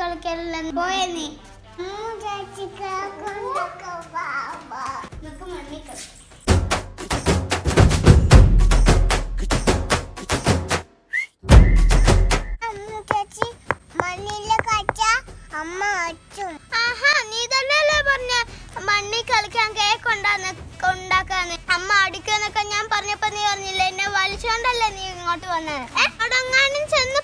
കളിക്കാനല്ല പോയേ നീ അമ്മ അച്ഛൻ ആഹാ നീ തന്നെയല്ലേ പറഞ്ഞ മണ്ണി കളിക്കാൻ കേക്ക് ഉണ്ടാക്കാന്ന് അമ്മ അടിക്കാന്നൊക്കെ ഞാൻ പറഞ്ഞപ്പോ നീ പറഞ്ഞില്ല എന്നെ വലിച്ചോണ്ടല്ലേ നീ ഇങ്ങോട്ട് വന്നത് അവിടെങ്ങാനും ചെന്ന്